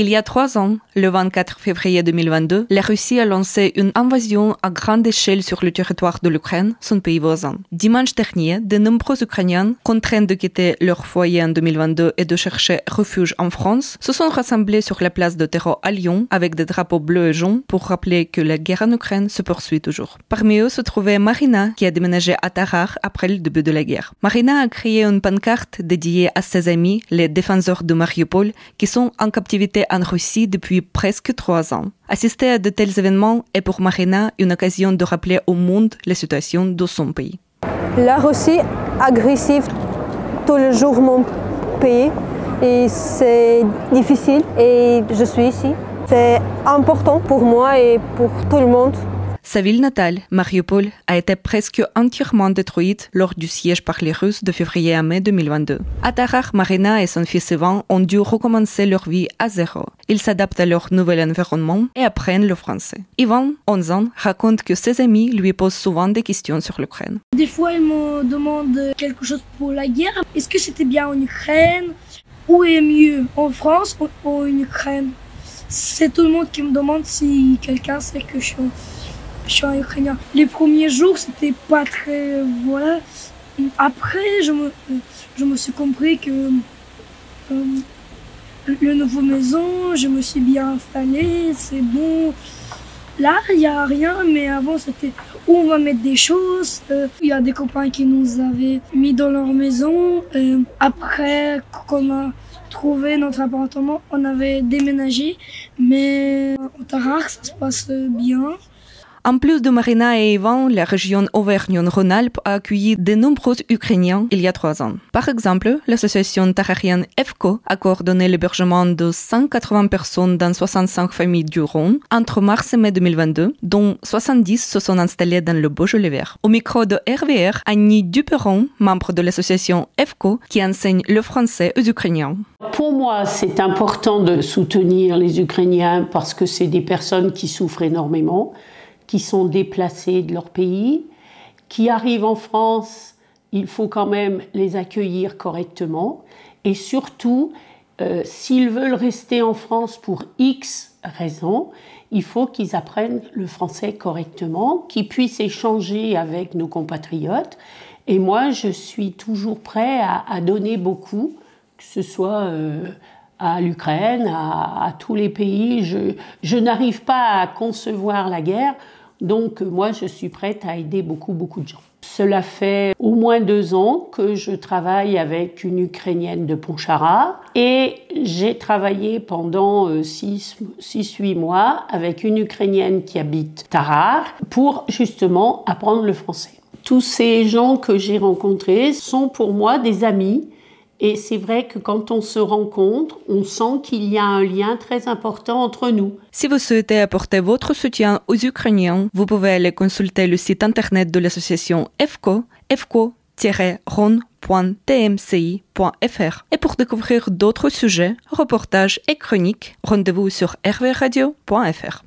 Il y a 3 ans, le 24 février 2022, la Russie a lancé une invasion à grande échelle sur le territoire de l'Ukraine, son pays voisin. Dimanche dernier, de nombreux Ukrainiens, contraints de quitter leur foyer en 2022 et de chercher refuge en France, se sont rassemblés sur la place de terreau à Lyon avec des drapeaux bleus et jaunes pour rappeler que la guerre en Ukraine se poursuit toujours. Parmi eux se trouvait Marina, qui a déménagé à Tarare après le début de la guerre. Marina a créé une pancarte dédiée à ses amis, les défenseurs de Mariupol, qui sont en captivité en Russie depuis presque 3 ans. Assister à de tels événements est pour Marina une occasion de rappeler au monde la situation de son pays. La Russie agressive tous les jours mon pays et c'est difficile et je suis ici. C'est important pour moi et pour tout le monde. Sa ville natale, Mariupol, a été presque entièrement détruite lors du siège par les Russes de février à mai 2022. À Tarare, Marina et son fils Ivan ont dû recommencer leur vie à zéro. Ils s'adaptent à leur nouvel environnement et apprennent le français. Ivan, 11 ans, raconte que ses amis lui posent souvent des questions sur l'Ukraine. Des fois, ils me demandent quelque chose pour la guerre. Est-ce que c'était bien en Ukraine? Où est mieux, en France ou en Ukraine? C'est tout le monde qui me demande si quelqu'un sait que je suis un Ukrainien. Les premiers jours, c'était pas très... voilà. Après, je me suis compris que le nouveau maison, je me suis bien installée, c'est bon. Là, il n'y a rien, mais avant, c'était où on va mettre des choses. Il y a des copains qui nous avaient mis dans leur maison. Après, qu'on a trouvé notre appartement, on avait déménagé. Mais au Tarare, ça se passe bien. En plus de Marina et Ivan, la région Auvergne-Rhône-Alpes a accueilli de nombreux Ukrainiens il y a 3 ans. Par exemple, l'association tararienne EFCO a coordonné l'hébergement de 180 personnes dans 65 familles du Rhône entre mars et mai 2022, dont 70 se sont installés dans le Beaujolais vert. Au micro de RVR, Annie Duperon, membre de l'association EFCO, qui enseigne le français aux Ukrainiens. Pour moi, c'est important de soutenir les Ukrainiens parce que c'est des personnes qui souffrent énormément, qui sont déplacés de leur pays, qui arrivent en France, il faut quand même les accueillir correctement. Et surtout, s'ils veulent rester en France pour X raisons, il faut qu'ils apprennent le français correctement, qu'ils puissent échanger avec nos compatriotes. Et moi, je suis toujours prêt à donner beaucoup, que ce soit à l'Ukraine, à tous les pays. Je n'arrive pas à concevoir la guerre. Donc, moi, je suis prête à aider beaucoup de gens. Cela fait au moins 2 ans que je travaille avec une Ukrainienne de Pontcharrat et j'ai travaillé pendant 6-8 mois avec une Ukrainienne qui habite Tarare pour justement apprendre le français. Tous ces gens que j'ai rencontrés sont pour moi des amis. Et c'est vrai que quand on se rencontre, on sent qu'il y a un lien très important entre nous. Si vous souhaitez apporter votre soutien aux Ukrainiens, vous pouvez aller consulter le site internet de l'association EFCO, efco-ron.tmci.fr. Et pour découvrir d'autres sujets, reportages et chroniques, rendez-vous sur rvradio.fr.